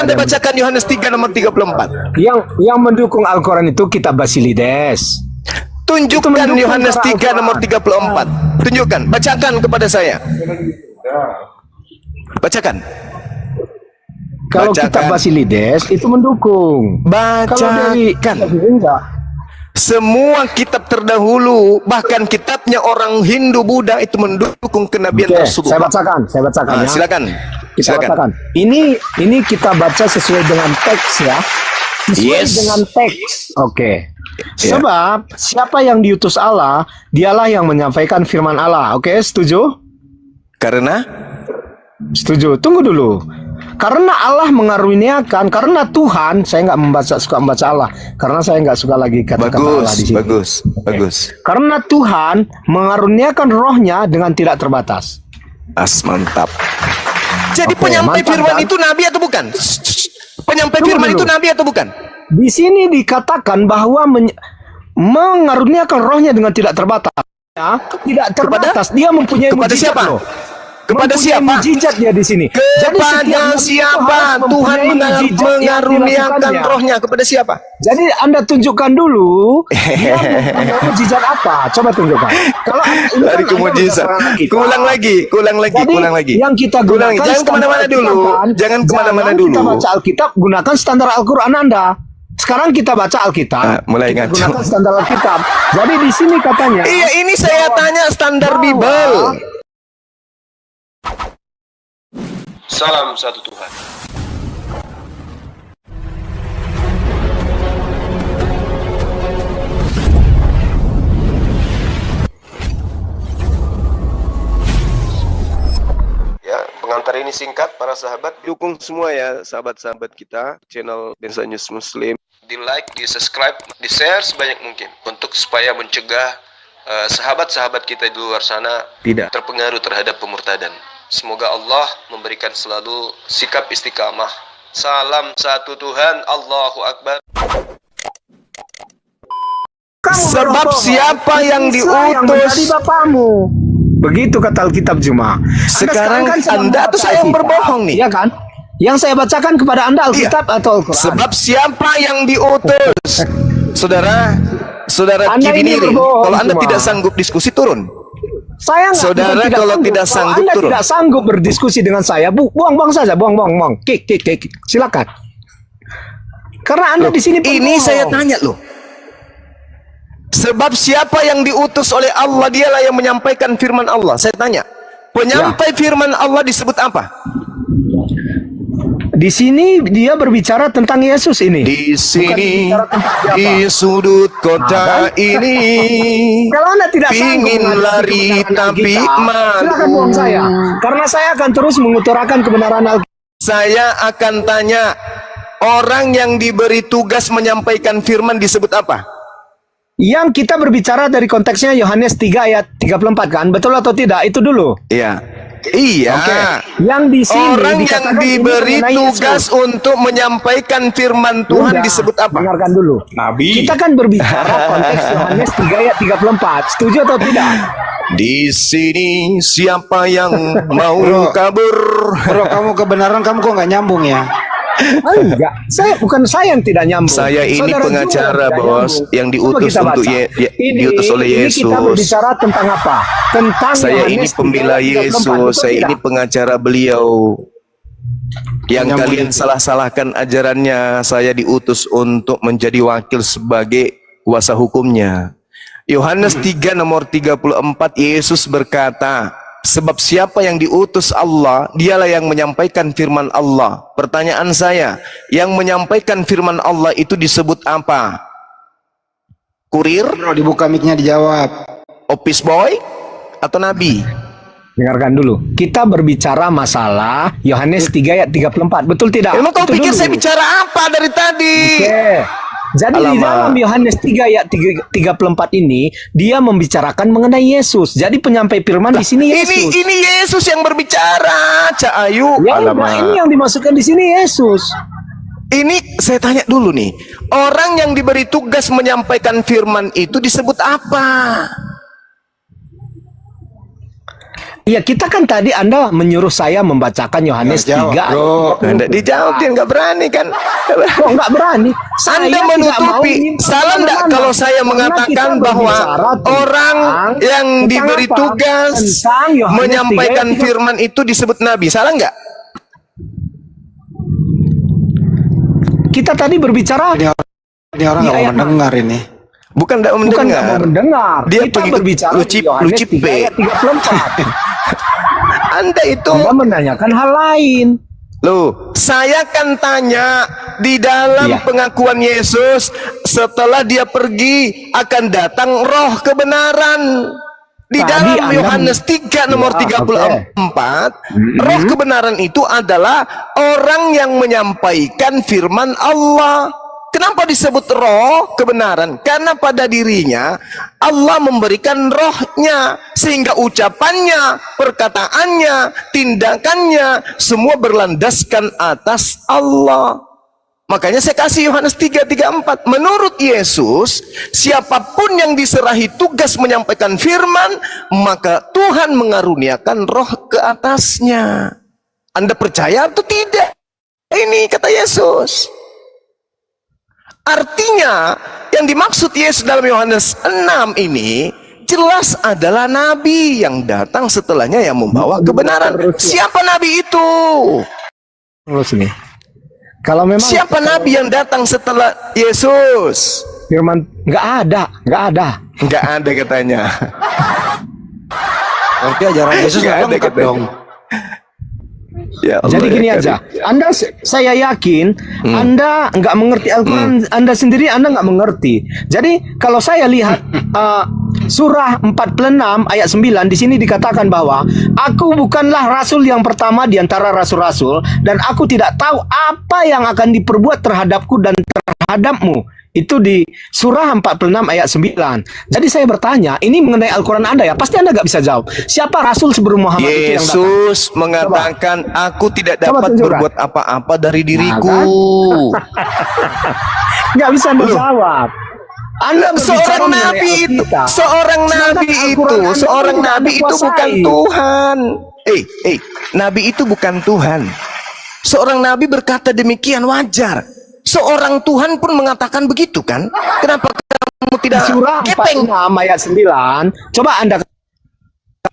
Anda bacakan Yohanes 3 nomor 34. Yang mendukung Al-Quran itu kitab Basilides. Tunjukkan Yohanes 3 nomor 34. Tunjukkan, bacakan kepada saya. Bacakan. Kalau kitab Basilides itu mendukung. Bacakan. Semua kitab terdahulu, bahkan kitabnya orang Hindu Buddha itu mendukung kenabian tersebut. Saya bacakan ya. Silakan. Silakan. Ini kita baca sesuai dengan teks ya. Sesuai dengan teks. Oke. Sebab siapa yang diutus Allah, dialah yang menyampaikan firman Allah. Oke, setuju? Karena setuju. Tunggu dulu. Karena Allah mengaruniakan, karena Tuhan, saya nggak suka membaca Allah, karena saya nggak suka lagi kata-kata Allah di sini. Bagus. Karena Tuhan mengaruniakan rohnya dengan tidak terbatas. Mantap. Jadi penyampai firman itu nabi atau bukan? Penyampai firman itu nabi atau bukan? Di sini dikatakan bahwa mengaruniakan rohnya dengan tidak terbatas. Ya, tidak terbatas. Dia mempunyai kepada mujizat siapa? loh. Kepada siapa? Mujizat dia di sini. Kepada siapa Tuhan mengaruniakan rohnya? Kepada siapa? Jadi Anda tunjukkan dulu mujizat apa? Coba tunjukkan. Kalau dari mujizat. Kulang lagi. Yang kita gunakan, jangan kemana-mana dulu. Jangan kemana-mana dulu. Kita baca Alkitab, gunakan standar Al-Quran Anda. Sekarang kita baca Alkitab. Mulai ngaco. Gunakan standar Alkitab. Jadi di sini katanya. Iya, ini saya tanya standar Bible. Salam satu Tuhan. Ya, pengantar ini singkat para sahabat. Dukung semua ya sahabat-sahabat kita channel Densa News Muslim. Di like, di subscribe, di share sebanyak mungkin untuk supaya mencegah sahabat-sahabat kita di luar sana tidak terpengaruh terhadap pemurtadan. Semoga Allah memberikan selalu sikap istiqamah. Salam satu Tuhan, Allahu Akbar. Sebab siapa yang diutus Bapakmu. Begitu kata Alkitab Juma. Sekarang Anda atau saya yang berbohong nih? Iya kan? Yang saya bacakan kepada Anda Alkitab atau Al-Quran. Sebab siapa yang diutus? Saudara Kibiniri, kalau Anda tidak sanggup diskusi turun. Saya saudara kalau tidak sanggup Anda turun. tidak sanggup berdiskusi dengan saya, buang-buang saja, buang. Kik. Silakan. Karena Anda di sini ini saya tanya loh. Sebab siapa yang diutus oleh Allah, dialah yang menyampaikan firman Allah. Saya tanya, penyampai firman Allah disebut apa? Di sini dia berbicara tentang Yesus ini. Di sini, di sudut kota ini, kalau Anda tidak ingin lari tapi malu. Silakan buang saya, karena saya akan terus mengutarakan kebenaran Alkitab. Saya akan tanya, orang yang diberi tugas menyampaikan firman disebut apa? Yang kita berbicara dari konteksnya Yohanes 3 ayat 34 kan? Betul atau tidak? Itu dulu. Iya. Iya. Yang di sini orang yang diberi tugas untuk menyampaikan firman Tuhan disebut apa? Dengarkan dulu. Nabi. Kita kan berbicara konteks Yohanes 3 ayat 34. Setuju atau tidak? Di sini siapa yang mau kabur? Bro, kamu kebenaran kamu kok nggak nyambung ya? Enggak, bukan saya yang tidak nyambung. Saya ini pengacara bos, yang diutus untuk diutus oleh Yesus. Ini kita berbicara tentang apa? Tentang saya ini pembela Yesus, saya ini pengacara beliau. Yang kalian salah-salahkan ajarannya, saya diutus untuk menjadi wakil sebagai kuasa hukumnya. Yohanes 3 nomor 34, Yesus berkata, sebab siapa yang diutus Allah, dialah yang menyampaikan firman Allah. Pertanyaan saya, yang menyampaikan firman Allah itu disebut apa? Kurir? Bro, dibuka mic-nya dijawab. Office boy? Atau nabi? Dengarkan dulu. Kita berbicara masalah Yohanes 3 ayat 34. Betul tidak? Emang kau pikir saya bicara apa dari tadi? Oke. Jadi di dalam Yohanes 3 ayat 34 ini dia membicarakan mengenai Yesus. Jadi penyampai firman di sini Yesus. Ini Yesus yang berbicara, Cak Ayu. Ini yang dimasukkan di sini Yesus. Ini saya tanya dulu nih, orang yang diberi tugas menyampaikan firman itu disebut apa? Iya, kita kan tadi Anda menyuruh saya membacakan Yohanes Nggak jawab, 3. bro. Anda dijawab, dia nggak berani kan? Kok nggak berani? Anda Saya menutupi. tidak mau minta Salah enggak kemana-mana. kalau saya Karena mengatakan kita bahwa berbicara orang yang tentang diberi apa? tugas Tentang Yohanes menyampaikan 3 ayat 3. firman itu disebut nabi? Salah enggak? Kita tadi berbicara Ini orang nggak Di mau ayat mendengar ini. Bukan enggak bukan nggak mendengar. mau mendengar. Dia Kita begitu berbicara di lucip Yohanes 3 pe. ayat 34. Anda itu Anda menanyakan hal lain. loh, saya kan tanya di dalam Iya. pengakuan Yesus setelah dia pergi akan datang roh kebenaran. Di Tadi dalam Anda Yohanes 3 nomor Ya, 34, roh kebenaran itu adalah orang yang menyampaikan firman Allah. Kenapa disebut roh kebenaran? Karena pada dirinya Allah memberikan rohnya, sehingga ucapannya, perkataannya, tindakannya semua berlandaskan atas Allah. Makanya saya kasih Yohanes 3:34. Menurut Yesus, siapapun yang diserahi tugas menyampaikan firman, maka Tuhan mengaruniakan roh ke atasnya. Anda percaya atau tidak? Ini kata Yesus. Artinya, yang dimaksud Yesus dalam Yohanes 6 ini jelas adalah nabi yang datang setelahnya yang membawa kebenaran. Siapa nabi itu? Terus nih. Kalau memang Siapa nabi yang datang setelah Yesus? firman nggak ada. Enggak ada katanya. Berarti ajaran Yesus Nggak nggak ada lengkap katanya. dong. Ya Allah, Jadi gini ya aja, Karim. saya yakin Anda nggak mengerti Al-Quran, Anda sendiri Anda nggak mengerti. Jadi kalau saya lihat surah 46 ayat 9 di sini dikatakan bahwa aku bukanlah rasul yang pertama di antara rasul-rasul dan aku tidak tahu apa yang akan diperbuat terhadapku dan terhadapmu. Itu di surah 46 ayat 9. Jadi saya bertanya, ini mengenai Al-Quran Anda ya, pasti Anda nggak bisa jawab. Siapa rasul sebelum Muhammad itu yang datang? Yesus mengatakan, aku tidak Coba dapat tunjukkan. berbuat apa-apa dari diriku. Nggak bisa Anda jawab. Anda berbicara Seorang mengenai nabi itu, Alkitab. seorang Sedangkan nabi Al-Quran itu, Anda seorang tidak nabi Anda itu bukan kuasai. Tuhan. Nabi itu bukan Tuhan. Seorang nabi berkata demikian wajar. Seorang Tuhan pun mengatakan begitu kan? Kenapa kamu tidak Surah kepeng? 46 ayat 9. Coba Anda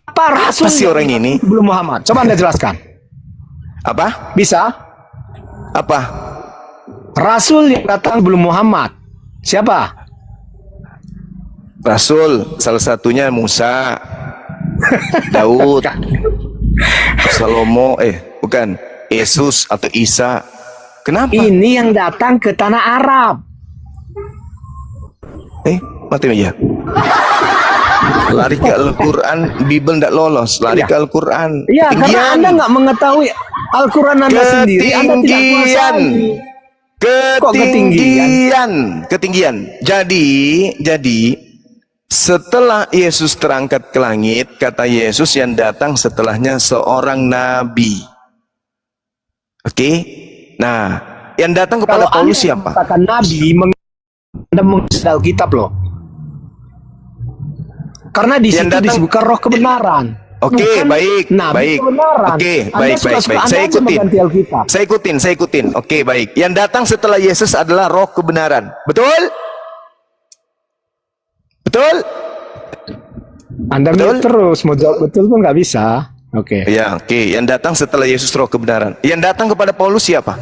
apa rasul Apa sih yang orang ini? sebelum Muhammad? Coba Anda jelaskan. Apa? Bisa? Apa? Rasul yang datang sebelum Muhammad. Siapa? Rasul, salah satunya Musa, Daud, Salomo, bukan, Yesus atau Isa. Kenapa? Ini yang datang ke tanah Arab. Mati aja. Lari ke Al-Quran, Bible tidak lolos. Lari Iya. ke Al-Quran. Iya, karena Anda nggak mengetahui Al-Quran Anda sendiri. Anda tidak Ketinggian. kuasai. Kok Ketinggian. Jadi setelah Yesus terangkat ke langit, kata Yesus yang datang setelahnya seorang nabi. Oke? Nah, yang datang kepada Kalau Paulus Anda siapa? mengatakan Nabi, Anda menguasai Alkitab loh. Karena di Yang situ datang- disebutkan roh kebenaran. Oke, Bukan baik, Nabi baik. kebenaran. Oke, Anda baik. suka-suka Anda Saya aja ikutin. mengganti Alkitab. Saya ikutin. Oke, baik. Yang datang setelah Yesus adalah roh kebenaran. Betul? Betul? Anda Betul? mute terus, mau jawab betul pun nggak bisa. Oke. Ya, oke. Yang datang setelah Yesus roh kebenaran. Yang datang kepada Paulus siapa?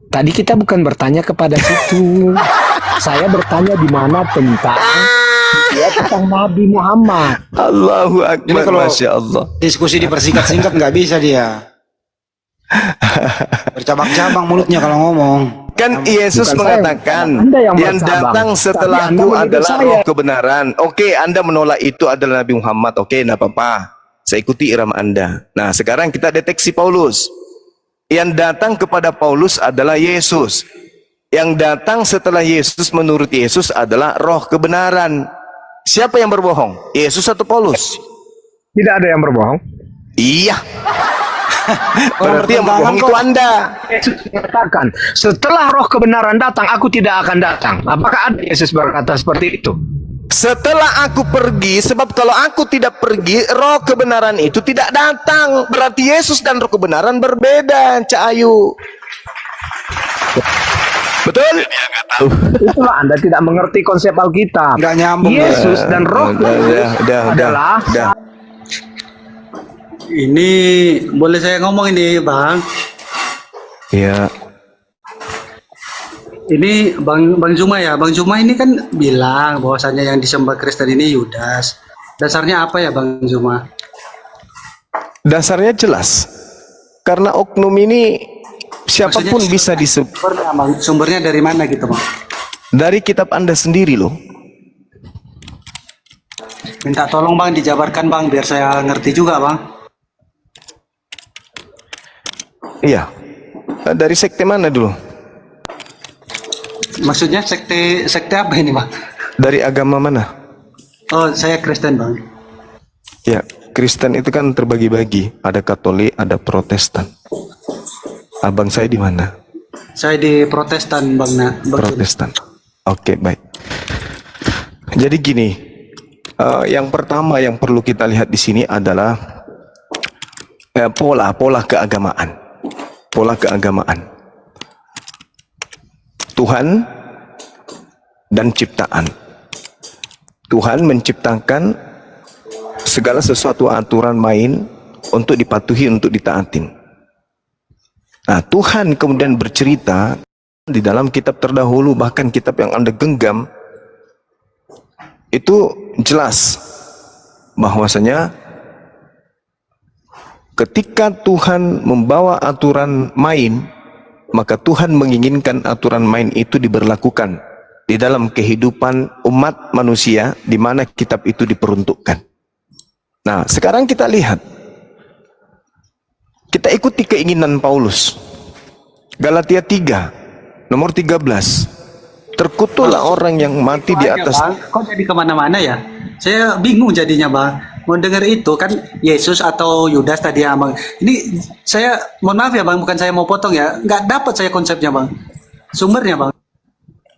Tadi kita bukan bertanya kepada situ. Saya bertanya di mana tentang Nabi Muhammad. Allahu Ini Akbar, kalau Masya Allah. diskusi dipersingkat-singkat nggak bisa dia. Bercabang-cabang mulutnya kalau ngomong. Kan Yesus Bukan mengatakan, saya, Anda yang yang bercabang. datang Tapi setelahku Anda menuduh adalah saya. roh kebenaran. Oke, Anda menolak itu adalah Nabi Muhammad. Oke, enggak apa-apa. Saya ikuti irama Anda. Nah, sekarang kita deteksi Paulus. Yang datang kepada Paulus adalah Yesus. Yang datang setelah Yesus menurut Yesus adalah roh kebenaran. Siapa yang berbohong? Yesus atau Paulus? Tidak ada yang berbohong. Iya. Orang Berarti yang bertentangan berbohong kok. itu Anda. Yesus mengatakan, setelah roh kebenaran datang, aku tidak akan datang. Apakah ada Yesus berkata seperti itu? Setelah aku pergi, sebab kalau aku tidak pergi, roh kebenaran itu tidak datang. Berarti Yesus dan roh kebenaran berbeda, Cak Ayu. Betul? Itulah Anda tidak mengerti konsep Alkitab. Nggak nyambung. Yesus dan Roh Kudus adalah Ini boleh saya ngomong ini, Bang? Ya. Ini Bang Zuma ya. Bang Zuma ini kan bilang bahwasannya yang disembah Kristen ini Yudas. Dasarnya apa ya, Bang Zuma? Dasarnya jelas. Karena oknum ini siapapun Maksudnya, bisa disebut. Sumbernya, Bang. Sumbernya dari mana gitu, Bang? Dari kitab Anda sendiri loh. Minta tolong, Bang, dijabarkan, Bang, biar saya ngerti juga, Bang. Iya. Dari sekte mana dulu? Maksudnya sekte apa ini, Bang? Dari agama mana? Oh, saya Kristen, Bang. Ya, Kristen itu kan terbagi-bagi. Ada Katolik, ada Protestan. Abang saya di mana? Saya di Protestan, Bang. Protestan. Oke, baik. Jadi gini, yang pertama yang perlu kita lihat di sini adalah pola keagamaan. Pola keagamaan. Tuhan dan ciptaan. Tuhan menciptakan segala sesuatu aturan main untuk dipatuhi, untuk ditaatin. Nah, Tuhan kemudian bercerita di dalam kitab terdahulu, bahkan kitab yang Anda genggam, itu jelas bahwasanya ketika Tuhan membawa aturan main, maka Tuhan menginginkan aturan main itu diberlakukan di dalam kehidupan umat manusia di mana kitab itu diperuntukkan. Nah, sekarang kita lihat. Kita ikuti keinginan Paulus. Galatia 3, nomor 13. Terkutuklah orang yang mati di atas. Bang, kok jadi kemana-mana ya? Saya bingung jadinya, Bang. Mau dengar itu kan Yesus atau Yudas tadi ya, Bang. Ini saya mohon maaf ya, Bang, bukan saya mau potong ya. Nggak dapat saya konsepnya, Bang. Sumbernya, Bang.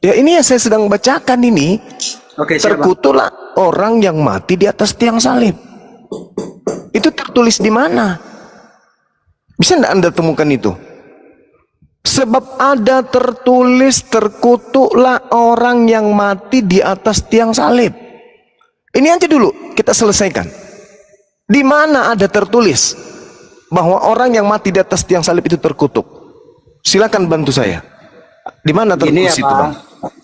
Ya, ini yang saya sedang bacakan ini. Oke, siap, Bang. Terkutuklah orang yang mati di atas tiang salib. Itu tertulis di mana? Bisa tidak Anda temukan itu? Sebab ada tertulis terkutuklah orang yang mati di atas tiang salib. Ini aja dulu kita selesaikan. Di mana ada tertulis bahwa orang yang mati di atas tiang salib itu terkutuk? Silakan bantu saya. Di mana Gini tertulis ya, itu, Bang?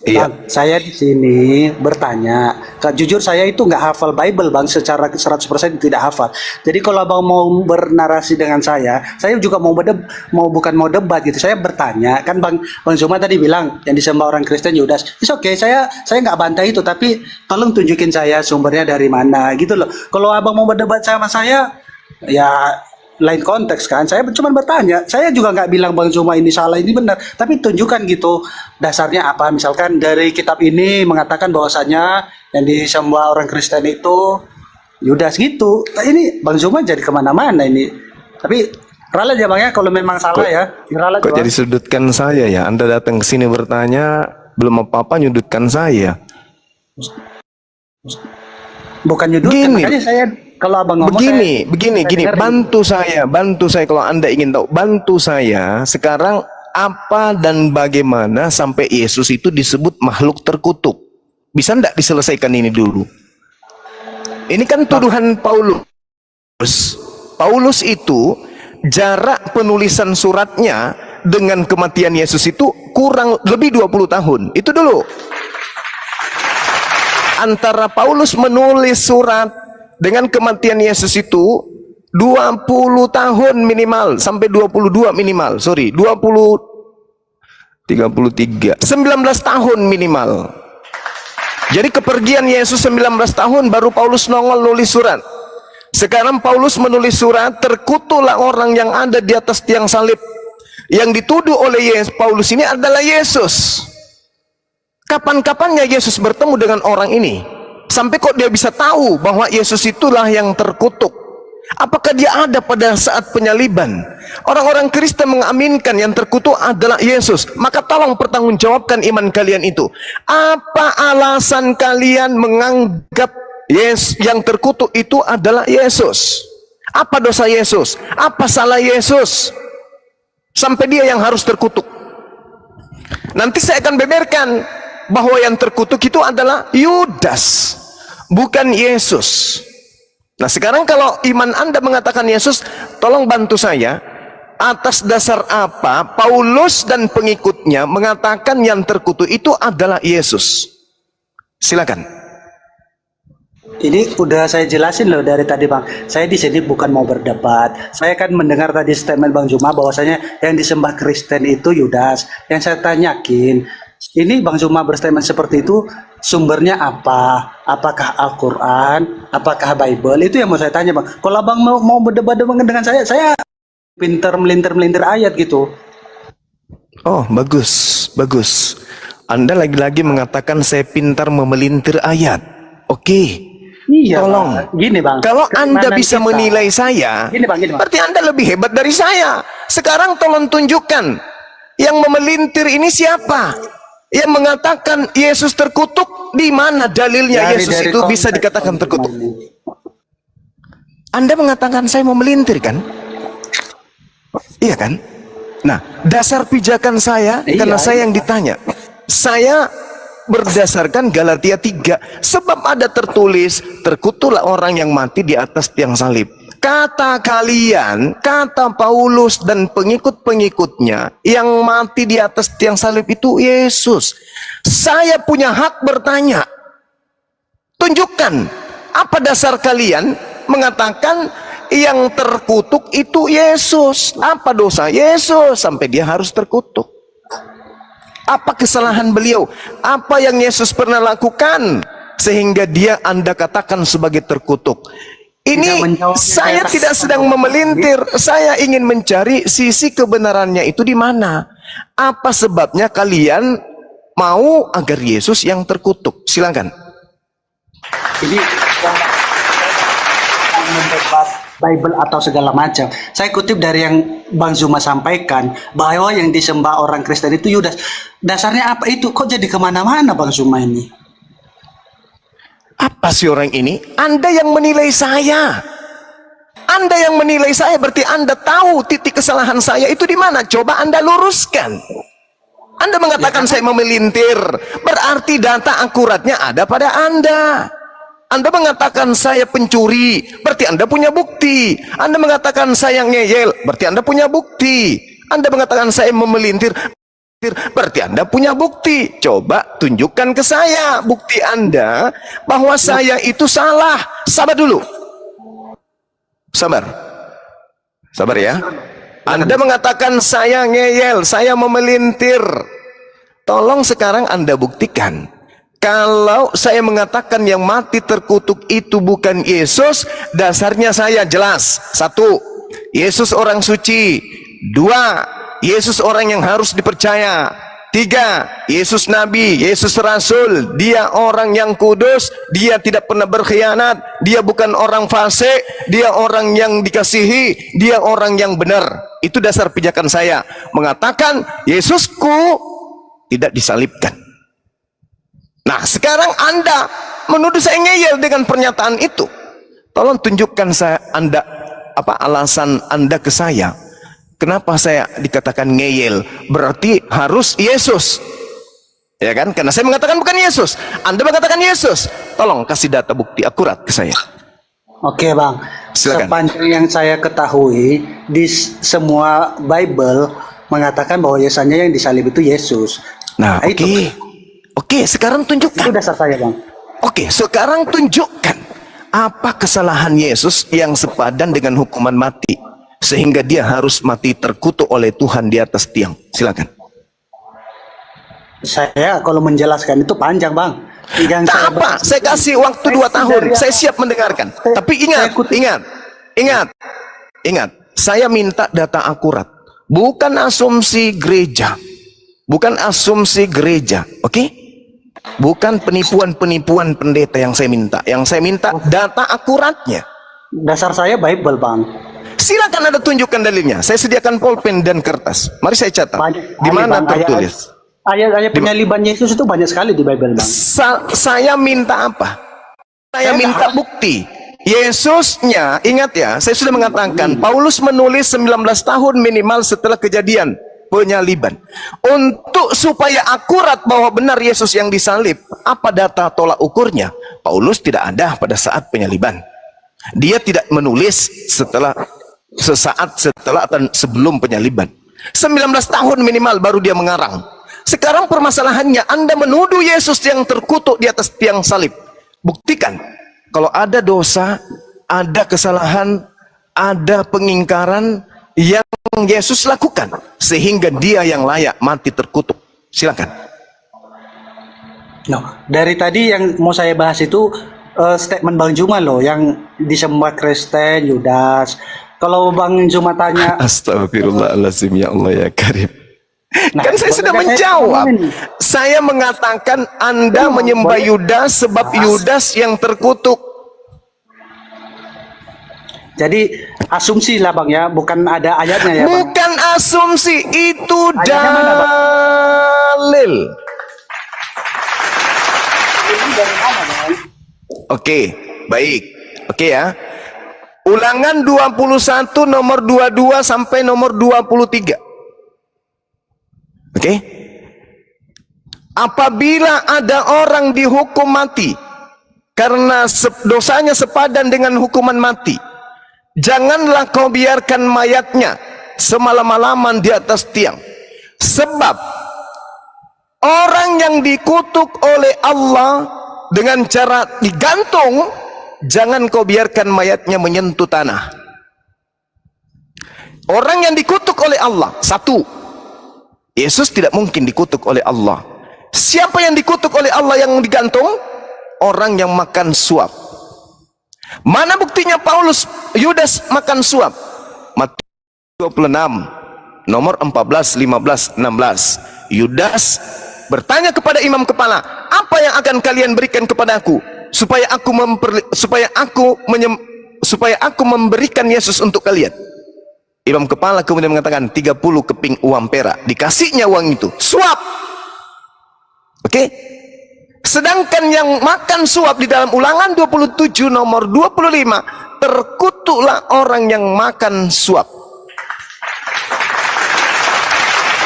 Iya. Bang, saya di sini bertanya. Kak, jujur saya itu nggak hafal Bible, Bang, secara 100% tidak hafal. Jadi kalau Abang mau bernarasi dengan saya juga bukan mau debat gitu. Saya bertanya, kan Bang Zuma tadi bilang yang disembah orang Kristen Yudas. It's okay, saya nggak bantah itu, tapi tolong tunjukin saya sumbernya dari mana gitu loh. Kalau Abang mau berdebat sama saya, ya lain konteks kan. Saya cuma bertanya. Saya juga nggak bilang Bang Zuma ini salah, ini benar. Tapi tunjukkan gitu dasarnya apa. Misalkan dari kitab ini mengatakan bahwasanya yang disembah orang Kristen itu Yudas gitu. Nah, ini Bang Zuma jadi kemana-mana ini. Tapi ralat ya Bang ya, kalau memang salah ya. Ralat Kok jadi sudutkan saya ya? Anda datang ke sini bertanya, belum apa-apa nyudutkan saya. Bukan nyudutkan, Gini. makanya saya kalau Abang ngomong Begini, dengerin. bantu saya kalau Anda ingin tahu, bantu saya sekarang apa dan bagaimana sampai Yesus itu disebut makhluk terkutuk. Bisa enggak diselesaikan ini dulu? Ini kan tuduhan Paulus. Paulus itu jarak penulisan suratnya dengan kematian Yesus itu kurang lebih 20 tahun. Itu dulu. Antara Paulus menulis surat dengan kematian Yesus itu 20 tahun minimal sampai 22 minimal. 33 19 tahun minimal. Jadi kepergian Yesus 19 tahun baru Paulus nongol nulis surat. Sekarang Paulus menulis surat, terkutuklah orang yang ada di atas tiang salib. Yang dituduh oleh Paulus ini adalah Yesus. Kapan-kapannya Yesus bertemu dengan orang ini? Sampai kok dia bisa tahu bahwa Yesus itulah yang terkutuk. Apakah dia ada pada saat penyaliban? Orang-orang Kristen mengaminkan yang terkutuk adalah Yesus. Maka tolong pertanggungjawabkan iman kalian itu. Apa alasan kalian menganggap yang terkutuk itu adalah Yesus? Apa dosa Yesus? Apa salah Yesus? Sampai dia yang harus terkutuk. Nanti saya akan beberkan bahwa yang terkutuk itu adalah Yudas, bukan Yesus. Nah sekarang kalau iman Anda mengatakan Yesus, tolong bantu saya. Atas dasar apa Paulus dan pengikutnya mengatakan yang terkutuk itu adalah Yesus? Silakan. Ini udah saya jelasin loh dari tadi Bang. Saya di sini bukan mau berdebat. Saya kan mendengar tadi statement Bang Zuma bahwasanya yang disembah Kristen itu Yudas. Yang saya tanyakin, ini Bang Zuma berstatement seperti itu sumbernya apa? Apakah Al-Quran? Apakah Bible? Itu yang mau saya tanya Bang. Kalau Bang mau berdebat dengan saya pinter melintir ayat gitu. Oh bagus, bagus. Anda lagi-lagi mengatakan saya pintar memelintir ayat. Oke. Iya, tolong. Bang. Gini Bang. Kalau Anda keimanan bisa kita. menilai saya, Gini Bang. berarti Anda lebih hebat dari saya. Sekarang tolong tunjukkan yang memelintir ini siapa? Yang mengatakan Yesus terkutuk, di mana dalilnya Yesus itu bisa dikatakan terkutuk? Anda mengatakan saya mau melintir kan? Iya kan? Nah, dasar pijakan saya, karena saya yang ditanya. Saya berdasarkan Galatia 3. Sebab ada tertulis, terkutuklah orang yang mati di atas tiang salib. Kata kalian, kata Paulus dan pengikut-pengikutnya, yang mati di atas tiang salib itu Yesus. Saya punya hak bertanya. Tunjukkan, apa dasar kalian mengatakan yang terkutuk itu Yesus? Apa dosa Yesus sampai dia harus terkutuk? Apa kesalahan beliau? Apa yang Yesus pernah lakukan sehingga dia Anda katakan sebagai terkutuk? Ini saya tidak sedang memelintir. Saya ingin mencari sisi kebenarannya itu di mana. Apa sebabnya kalian mau agar Yesus yang terkutuk? Silakan. Ini mendebat Bible atau segala macam. Saya kutip dari yang Bang Zuma sampaikan bahwa yang disembah orang Kristen itu Yudas. Dasarnya apa itu? Kok jadi kemana-mana Bang Zuma ini? Apa sih orang ini? Anda yang menilai saya. Anda yang menilai saya berarti Anda tahu titik kesalahan saya itu di mana. Coba Anda luruskan. Anda mengatakan saya memelintir, berarti data akuratnya ada pada Anda. Anda mengatakan saya pencuri, berarti Anda punya bukti. Anda mengatakan saya ngeyel, berarti Anda punya bukti. Anda mengatakan saya memelintir, berarti Anda punya bukti. Coba tunjukkan ke saya bukti Anda bahwa saya itu salah. Sabar dulu. Sabar. Sabar ya. Anda mengatakan saya ngeyel, saya memelintir. Tolong sekarang Anda buktikan. Kalau saya mengatakan yang mati terkutuk itu bukan Yesus, dasarnya saya jelas. 1. Yesus orang suci. 2. Yesus orang yang harus dipercaya. 3. Yesus nabi, Yesus rasul. Dia orang yang kudus, dia tidak pernah berkhianat, dia bukan orang fasik, dia orang yang dikasihi, dia orang yang benar. Itu dasar pijakan saya. Mengatakan Yesusku tidak disalibkan. Nah, sekarang Anda menuduh saya ngeyel dengan pernyataan itu. Tolong tunjukkan alasan Anda ke saya. Kenapa saya dikatakan ngeyel? Berarti harus Yesus. Ya kan? Karena saya mengatakan bukan Yesus. Anda mengatakan Yesus. Tolong kasih data bukti akurat ke saya. Oke Bang. Silakan. Sepanjang yang saya ketahui di semua Bible mengatakan bahwa Yesusnya yang disalib itu Yesus. Nah, Oke, sekarang tunjukkan. Itu dasar saya Bang. Oke, sekarang tunjukkan apa kesalahan Yesus yang sepadan dengan hukuman mati sehingga dia harus mati terkutuk oleh Tuhan di atas tiang. Silakan. Saya kalau menjelaskan itu panjang Bang. Tak apa, saya kasih waktu 2 tahun. Saya siap mendengarkan. Tapi ingat. Saya minta data akurat, bukan asumsi gereja. Bukan asumsi gereja, oke? Bukan penipuan-penipuan pendeta yang saya minta. Yang saya minta data akuratnya. Dasar saya Bible, Bang. Silakan Anda tunjukkan dalilnya. Saya sediakan pulpen dan kertas. Mari saya catat. Di mana Bang, tertulis? Ayat-ayat penyaliban Yesus itu banyak sekali di Bible, Bang. Saya minta apa? Saya minta bukti. Yesusnya, ingat ya, saya sudah mengatakan Paulus menulis 19 tahun minimal setelah kejadian penyaliban. Untuk supaya akurat bahwa benar Yesus yang disalib, apa data tolak ukurnya? Paulus tidak ada pada saat penyaliban. Dia tidak menulis sesaat setelah atau sebelum penyaliban. 19 tahun minimal baru dia mengarang. Sekarang permasalahannya, Anda menuduh Yesus yang terkutuk di atas tiang salib. Buktikan kalau ada dosa, ada kesalahan, ada pengingkaran yang Yesus lakukan sehingga dia yang layak mati terkutuk. Silakan. No, dari tadi yang mau saya bahas itu statement Bang Juma loh, yang disembah Kristen, Yudas. Kalau Bang Juma tanya, Astagfirullahaladzim, ya Allah ya Karim. nah, Kan saya sudah boleh menjawab. saya ngomongin? Saya mengatakan Anda menyembah Yudas sebab Yudas yang terkutuk. Jadi asumsi lah Bang ya, bukan ada ayatnya ya Bang. Bukan asumsi, itu Ayatnya mana, Bang? dalil. Oke, baik. Oke ya. Ulangan 21 nomor 22 sampai nomor 23. Oke. Apabila ada orang dihukum mati karena dosanya sepadan dengan hukuman mati, janganlah kau biarkan mayatnya semalam-malaman di atas tiang. Sebab orang yang dikutuk oleh Allah dengan cara digantung, jangan kau biarkan mayatnya menyentuh tanah. Orang yang dikutuk oleh Allah, satu, Yesus tidak mungkin dikutuk oleh Allah. Siapa yang dikutuk oleh Allah yang digantung? Orang yang makan suap. Mana buktinya Paulus Yudas makan suap? Matius 26 nomor 14, 15, 16. Yudas bertanya kepada imam kepala, apa yang akan kalian berikan kepadaku supaya aku memberikan Yesus untuk kalian? Imam kepala kemudian mengatakan 30 keping uang perak. Dikasihnya uang itu, suap. Oke. Sedangkan yang makan suap di dalam Ulangan 27 nomor 25, terkutuklah orang yang makan suap.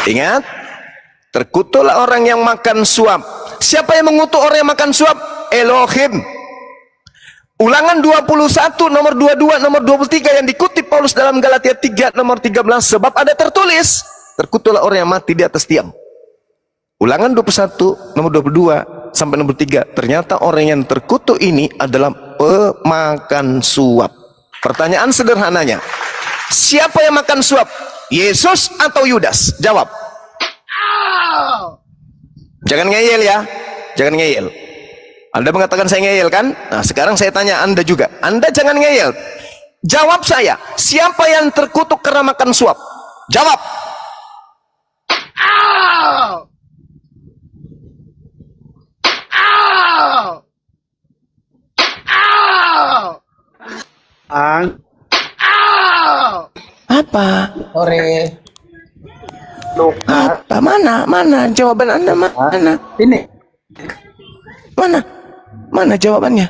Ingat, terkutuklah orang yang makan suap. Siapa yang mengutuk orang yang makan suap? Elohim. Ulangan 21 nomor 22 nomor 23 yang dikutip Paulus dalam Galatia 3 nomor 13, sebab ada tertulis, terkutuklah orang yang mati di atas tiang. Ulangan 21 nomor 22 sampai nomor 3, ternyata orang yang terkutuk ini adalah pemakan suap. Pertanyaan sederhananya, siapa yang makan suap? Yesus atau Yudas? Jawab. Jangan ngeyel ya, jangan ngeyel. Anda mengatakan saya ngeyel kan? Nah, sekarang saya tanya Anda juga. Anda jangan ngeyel. Jawab saya, siapa yang terkutuk karena makan suap? Jawab. Apa? Ore. Apa? Mana jawaban Anda? Mana? Ini Mana jawabannya?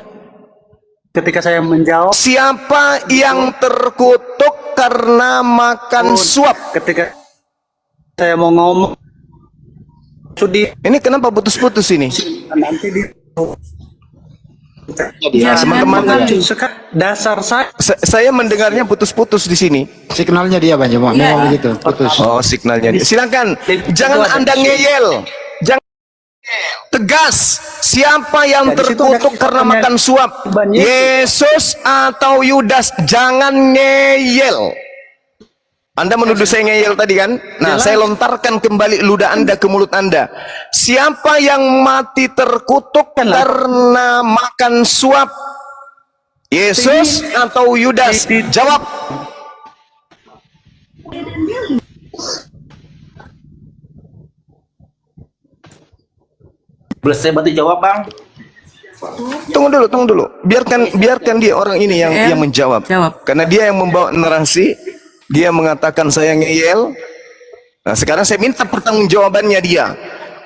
ketika saya menjawab, Siapa yang terkutuk karena makan suap? ketika saya mau ngomong, sudi Ini kenapa putus-putus ini? nanti di Teman-teman, dasar saya mendengarnya putus-putus di sini. Signalnya dia Bang Juma, memang begitu, putus. Oh, signalnya. Silakan, jangan Anda ngeyel. Jangan tegas. Siapa yang Ya, di situ terkutuk ada karena pertanyaan. makan suap? Yesus atau Yudas? Jangan ngeyel. Anda menuduh saya ngeyel tadi kan? Nah, saya lontarkan kembali ludah Anda ke mulut Anda. Siapa yang mati terkutuk karena makan suap? Yesus atau Yudas? Jawab. Boleh saya bantu jawab, Bang? Tunggu dulu. biarkan dia orang ini yang menjawab. Jawab. Karena dia yang membawa narasi, dia mengatakan saya ngeyel. Nah, sekarang saya minta pertanggungjawabannya dia.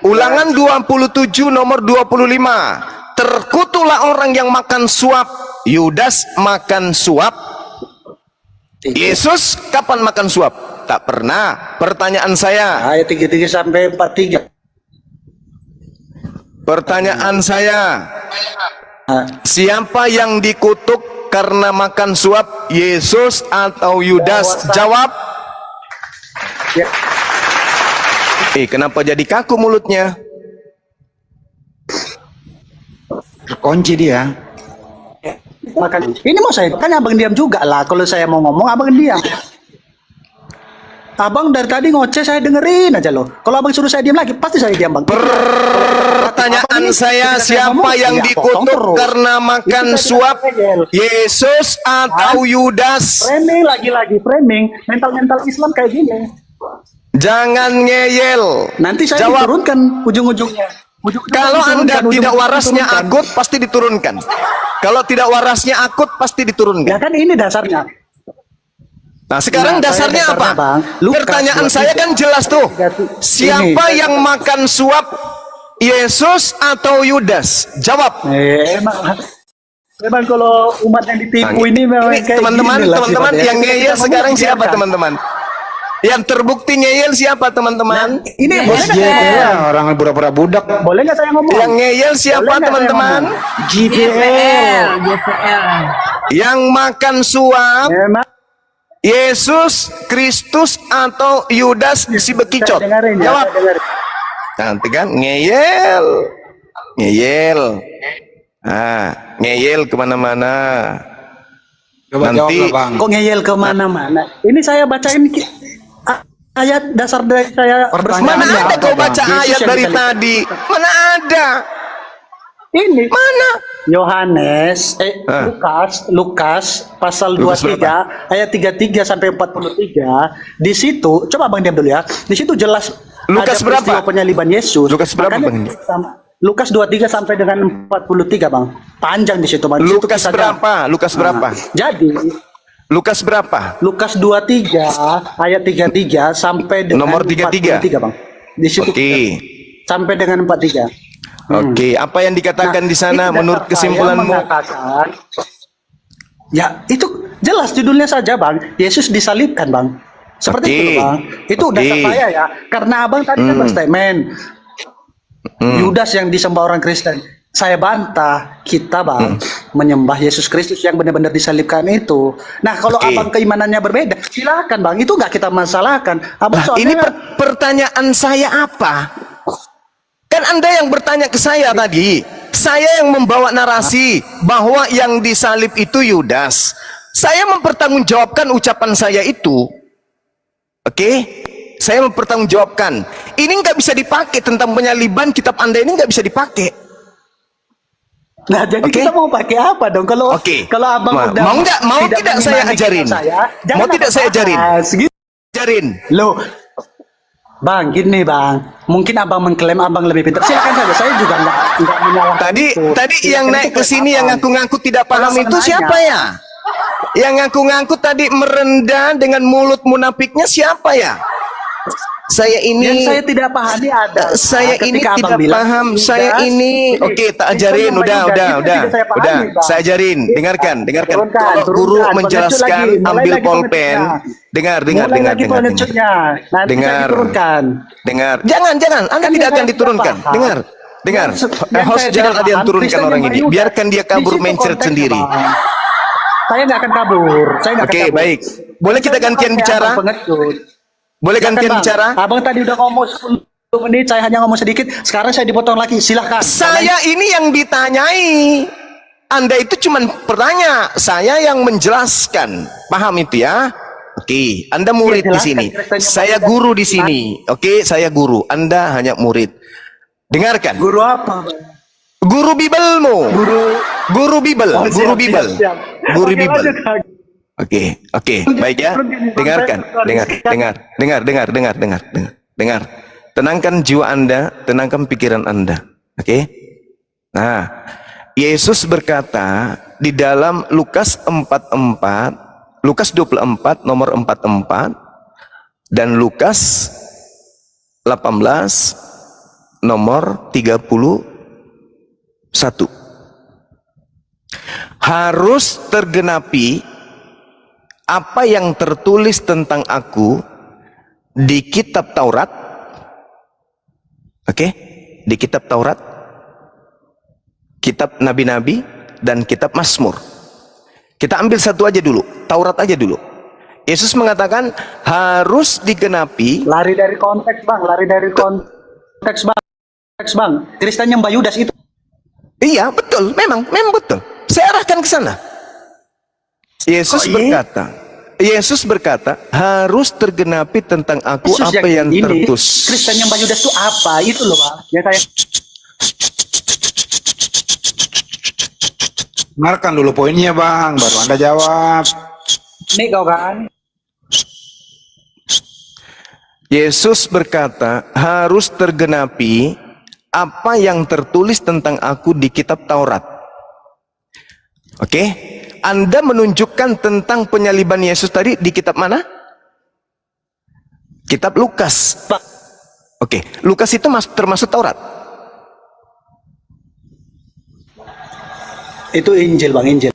Ulangan 27 nomor 25. Terkutuklah orang yang makan suap. Yudas makan suap. Yesus kapan makan suap? Tak pernah. Pertanyaan saya. Ayat 33 sampai 43. Pertanyaan saya. Ah, Siapa yang dikutuk karena makan suap? Yesus atau Yudas? Jawab. ya. Kenapa jadi kaku mulutnya? Terkunci dia. Makan. Ini mau saya, kan abang diam juga lah. Kalau saya mau ngomong, abang diam. Abang dari tadi ngoceh, saya dengerin aja loh. Kalau abang suruh saya diam lagi, pasti saya diam bang. Pertanyaan saya, siapa yang dikutuk karena makan suap? Yesus atau Yudas? Framing lagi-lagi framing. Mental Islam kayak gini. Jangan ngeyel. Nanti saya Jawab. diturunkan ujung-ujungnya. Kalau Anda tidak warasnya akut, pasti diturunkan. Kalau tidak warasnya akut, pasti Ya diturunkan. kan ini dasarnya. Nah, sekarang Nah, dasarnya saya apa? dasarnya, Bang. Lukas Pertanyaan 23. saya kan jelas tuh. Siapa Ini. yang makan suap? Yesus atau Yudas? Jawab. Memang kalau umat yang ditipu ini memang kayak teman-teman, gini lah teman-teman sifatnya. yang ngeyel Kita ngomong sekarang siapa, dibiarkan. teman-teman? Yang terbukti ngeyel siapa, teman-teman? Ini Bos boleh nggak saya JPL, ngomong? orang pura-pura budak. Boleh nggak saya ngomong? Yang ngeyel siapa, Boleh nggak saya teman-teman? ngomong? JPL. JPL. Yang makan suap Memang Yesus Kristus atau Yudas si bekicot? saya dengerin ya. Jawab. Saya dengerin. Nanti kan ngeyel, ngeyel, ngeyel kemana-mana. Coba Nanti- jawab lah, Bang. Kok ngeyel kemana-mana? Ini saya bacain ayat dasar dari saya Pertanyaan Mana Ini ada apa, kau Bang? baca Yesus ayat yang dari disalib. tadi? Mana ada? Ini Mana? Yohanes Ah. Lukas pasal Lukas 23 ayat 33 sampai 43. Di situ coba Bang diam dulu ya. Di situ jelas Lukas ada berapa? peristiwa penyaliban Yesus. Lukas berapa, Makanya Bang? Lukas 23 sampai dengan 43, Bang. Panjang di situ, Bang. Di situ Lukas kisah berapa? Lukas berapa? Jadi Lukas berapa? Lukas 23 ayat 33 sampai dengan Nomor 33. 43, Bang. Di situ Oke. sampai dengan 43. Oke, apa yang dikatakan di sana itu menurut dasar saya kesimpulanmu? mengatakan, ya itu jelas judulnya saja Bang, Yesus disalibkan Bang. Seperti Oke. itu Bang. Itu Oke. dasar saya ya. Karena Abang tadi kan berstatement Yudas yang disembah orang Kristen. Saya bantah kita Bang menyembah Yesus Kristus yang benar-benar disalibkan itu. Nah kalau Oke. Abang keimanannya berbeda, silakan Bang. Itu nggak kita masalahkan. Abang Nah, ini soalnya pertanyaan saya apa? Kan Anda yang bertanya ke saya tadi. Saya yang membawa narasi bahwa yang disalib itu Yudas. Saya mempertanggungjawabkan ucapan saya itu. Oke? Saya mempertanggungjawabkan. Ini nggak bisa dipakai tentang penyaliban kitab Anda ini nggak bisa dipakai. Nah, jadi Oke. kita mau pakai apa dong? Kalau Oke. kalau Abang udah Mau tidak saya mengimani ajarin? saya, jangan Mau tidak Abang saya ajarin? bahas, gitu. Ajarin. Loh, Bang, gini Bang. Mungkin Abang mengklaim Abang lebih pintar. Silakan saja. Saya juga nggak menyalahkan Tadi itu. tadi Silakan yang naik itu ke sini yang Abang. ngaku-ngaku tidak paham itu Alasannya. siapa ya? Yang ngaku-ngaku tadi merendah dengan mulut munafiknya siapa ya? Saya Yang ini saya tidak pahami ada. saya Ketika ini Abang tidak bilang, paham. Saya Yudas, ini oke tak ajarin. Udah. Saya pahami, Bang. Saya ajarin. Dengarkan. Kalau Turunkan, guru turunkan. menjelaskan, Pengecut lagi. Mulai ambil lagi pulpen. pengecutnya. Dengar. Mulai lagi pengecutnya. Nanti Dengar. saya diturunkan. Dengar. Jangan. Anda Kan tidak yang akan saya diturunkan. tidak paham. Dengar. Yang Host saya jangan tidak ada yang paham, turunkan Kristen orang yang ini. Yudas, Biarkan dia kabur di situ mencret konteksnya, sendiri. Bang. Saya nggak akan kabur. Saya nggak akan Oke, kabur. baik. Boleh kita Saya gantian pakai bicara? Abang pengecut. Boleh Silakan, gantian Bang. bicara? Abang tadi udah ngomong 10 menit, saya hanya ngomong sedikit. Sekarang saya dipotong lagi. Silahkan. Saya ini yang ditanyai. Anda itu cuma bertanya, saya yang menjelaskan. Paham itu ya? Oke, Anda murid di jelaskan sini. Kristennya Saya Bang. guru di sini. Oke, saya guru. Anda hanya murid. Dengarkan. Guru apa, Bang? Guru Bibelmu. Guru Bibel. Oh, siap, Guru Bibel. siap, siap. Guru Oke, Bibel. lanjut, Kang. Oke, baik ya. Dengarkan, dengar. Tenangkan jiwa Anda, tenangkan pikiran Anda. Oke. Nah, Yesus berkata di dalam Lukas 44, Lukas 24 nomor 44 dan Lukas 18 nomor 31. Harus tergenapi apa yang tertulis tentang aku di kitab Taurat. Oke, di kitab Taurat, kitab nabi-nabi, dan kitab Mazmur. Kita ambil satu aja dulu, Taurat aja dulu. Yesus mengatakan harus digenapi. Lari dari konteks bang, lari dari konteks bang. Kristen yang Mbak Yudas itu. Iya betul, memang betul. Saya arahkan ke sana. Yesus berkata harus tergenapi tentang aku Yesus apa yang ini, tertulis. Kristen yang Mbak Yudas itu apa? Itu loh bang. Ya saya. Dengarkan dulu poinnya bang, baru Anda jawab. Nih kau kan. Yesus berkata harus tergenapi apa yang tertulis tentang aku di kitab Taurat. Oke, Anda menunjukkan tentang penyaliban Yesus tadi di kitab mana? Kitab Lukas. Oke, Lukas itu termasuk Taurat. Itu Injil bang, Injil.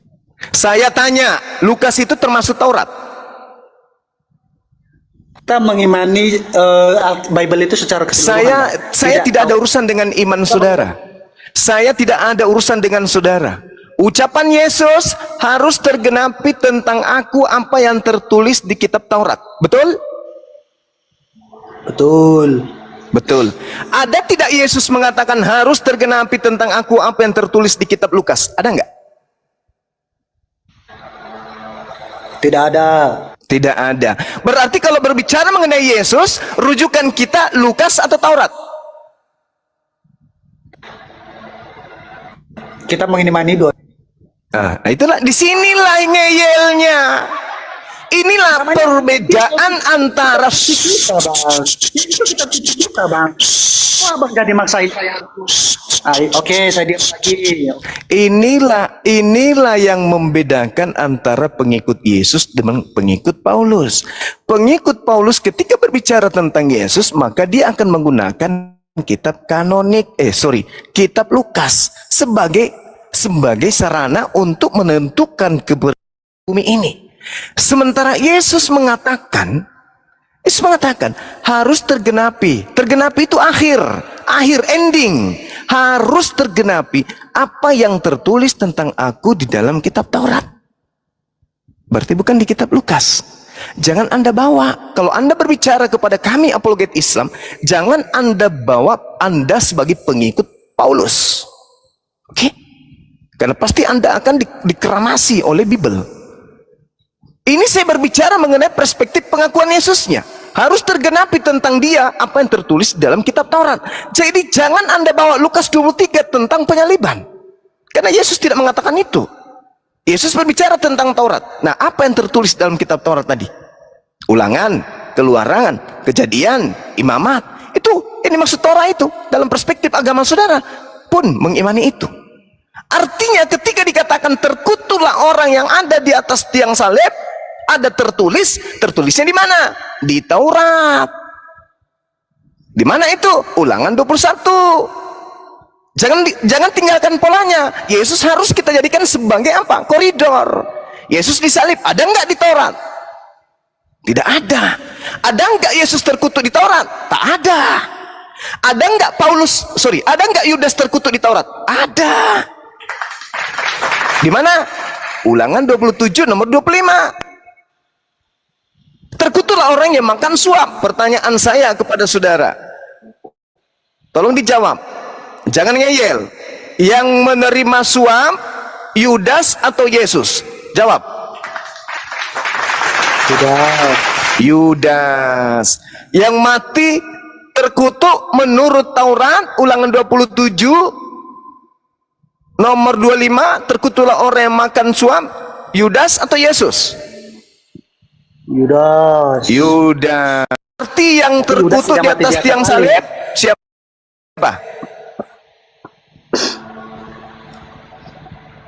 Saya tanya, Lukas itu termasuk Taurat? Kita mengimani Bible itu secara keseluruhan. Saya tidak ada urusan dengan iman saudara. Saya tidak ada urusan dengan saudara. Ucapan Yesus harus tergenapi tentang aku apa yang tertulis di kitab Taurat. Betul? Betul. Betul. Ada tidak Yesus mengatakan harus tergenapi tentang aku apa yang tertulis di kitab Lukas? Ada enggak? Tidak ada. Tidak ada. Berarti kalau berbicara mengenai Yesus, rujukan kita Lukas atau Taurat? Kita mengimani dua. Nah, itulah disinilah ngeyelnya. Inilah perbedaan antara Kita bang. Itu kita bang. Wah bang jadi maksain saya. Oke, saya diam lagi. Inilah yang membedakan antara pengikut Yesus dengan pengikut Paulus. Pengikut Paulus ketika berbicara tentang Yesus, maka dia akan menggunakan kitab kitab Lukas sebagai sarana untuk menentukan keberadaan bumi ini. Sementara Yesus mengatakan harus tergenapi. Tergenapi itu akhir ending. Harus tergenapi apa yang tertulis tentang aku di dalam kitab Taurat. Berarti bukan di kitab Lukas. Jangan Anda bawa, kalau Anda berbicara kepada kami apologet Islam, jangan Anda bawa Anda sebagai pengikut Paulus. Oke? Karena pasti Anda akan dikeramasi oleh Bible. Ini saya berbicara mengenai perspektif pengakuan Yesusnya. Harus tergenapi tentang dia apa yang tertulis dalam kitab Taurat. Jadi jangan Anda bawa Lukas 23 tentang penyaliban. Karena Yesus tidak mengatakan itu. Yesus berbicara tentang Taurat. Nah, apa yang tertulis dalam kitab Taurat tadi? Ulangan, Keluaran, Kejadian, Imamat. Ini maksud Torah itu. Dalam perspektif agama saudara pun mengimani itu. Artinya ketika dikatakan terkutuklah orang yang ada di atas tiang salib, ada tertulisnya di mana? Di Taurat. Di mana itu? Ulangan 21. Jangan tinggalkan polanya. Yesus harus kita jadikan sebagai apa? Koridor. Yesus disalib, ada enggak di Taurat? Tidak ada. Ada enggak Yesus terkutuk di Taurat? Tak ada. Ada enggak ada enggak Yudas terkutuk di Taurat? Ada. Di mana? Ulangan 27 nomor 25. Terkutuklah orang yang makan suap. Pertanyaan saya kepada saudara, tolong dijawab, jangan ngeyel. Yang menerima suap Yudas atau Yesus? Jawab. Yudas. Yang mati terkutuk menurut Taurat, Ulangan 27 nomor 25, terkutuklah orang yang makan suap, Yudas atau Yesus? Yudas. Arti yang terkutuk di atas tiang salib siapa?